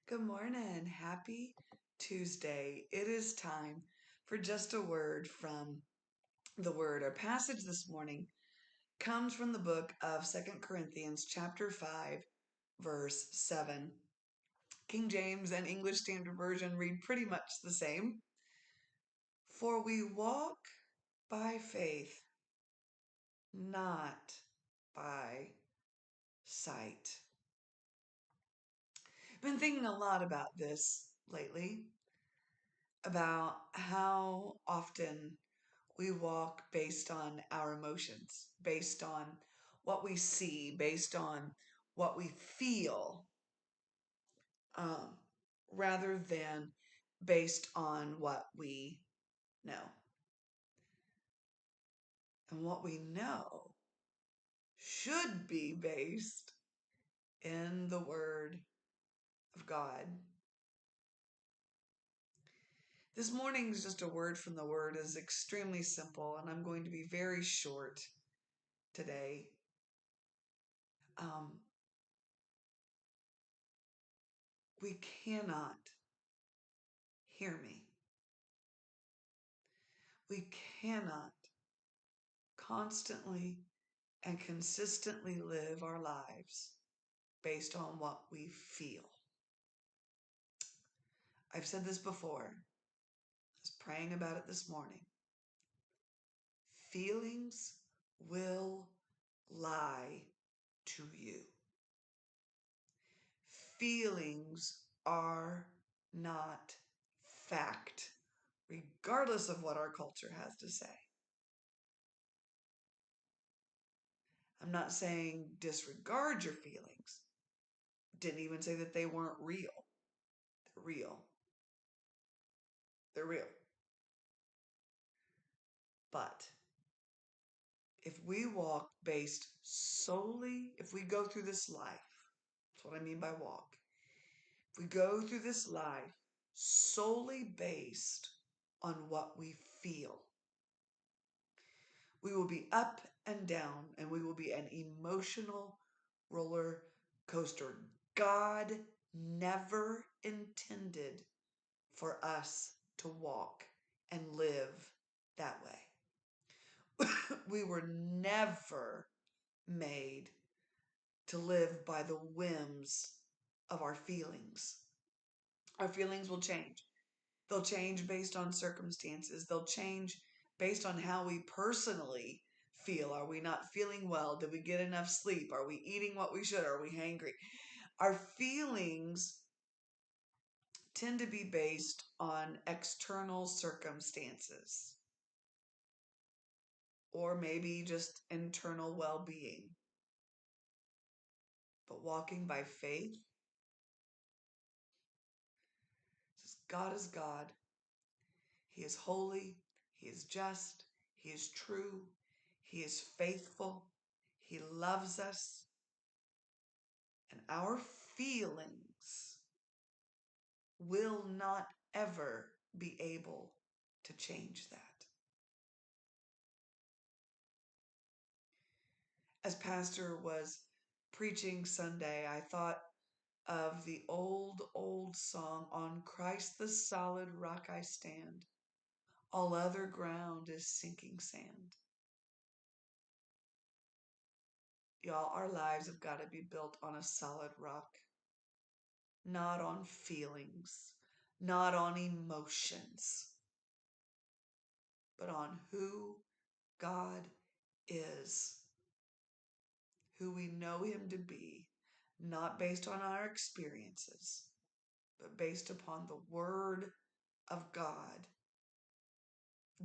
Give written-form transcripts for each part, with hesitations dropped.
Good morning. Happy Tuesday. It is time for just a word from the Word. Our passage this morning comes from the book of Second Corinthians, chapter 5, verse 7. King James and English Standard Version read pretty much the same. For we walk by faith, not by sight. Been thinking a lot about this lately, about how often we walk based on our emotions, based on what we see, based on what we feel, um, rather than based on what we know. And what we know should be based in the Word of God. This morning's just a word from the Word is extremely simple, and I'm going to be very short today. Um, we cannot hear me. We cannot constantly and consistently live our lives based on what we feel. I've said this before. I was praying about it this morning. Feelings will lie to you. Feelings are not fact, regardless of what our culture has to say. I'm not saying disregard your feelings. Didn't even say that they weren't real. They're real. They're real. But if we walk based solely, if we go through this life, that's what I mean by walk. If we go through this life solely based on what we feel, we will be up and down and we will be an emotional roller coaster. God never intended for us to walk and live that way. We were never made to live by the whims of our feelings. Our feelings will change. They'll change based on circumstances. They'll change based on how we personally feel. Are we not feeling well? Did we get enough sleep? Are we eating what we should? Are we hangry? Our feelings tend to be based on external circumstances or maybe just internal well-being. But walking by faith says God is God. He is holy. He is just. He is true. He is faithful. He loves us. And our feelings will not ever be able to change that. As Pastor was preaching Sunday, I thought of the old song, "On Christ the solid rock I stand. All other ground is sinking sand." Y'all, our lives have got to be built on a solid rock, not on feelings, not on emotions, but on who God is, who we know Him to be, not based on our experiences, but based upon the Word of God.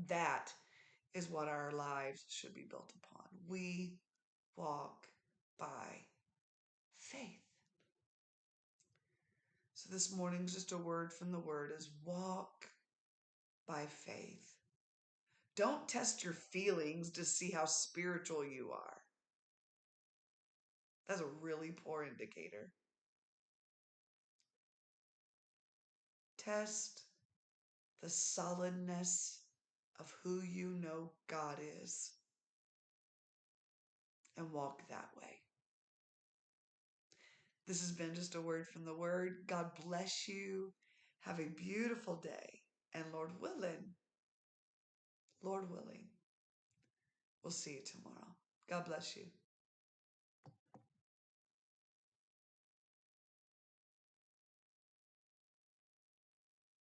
That is what our lives should be built upon. We walk by faith. So this morning's just a word from the Word is walk by faith. Don't test your feelings to see how spiritual you are. That's a really poor indicator. Test the solidness of who you know God is and walk that way. This has been just a word from the Word. God bless you. Have a beautiful day. And Lord willing, we'll see you tomorrow. God bless you.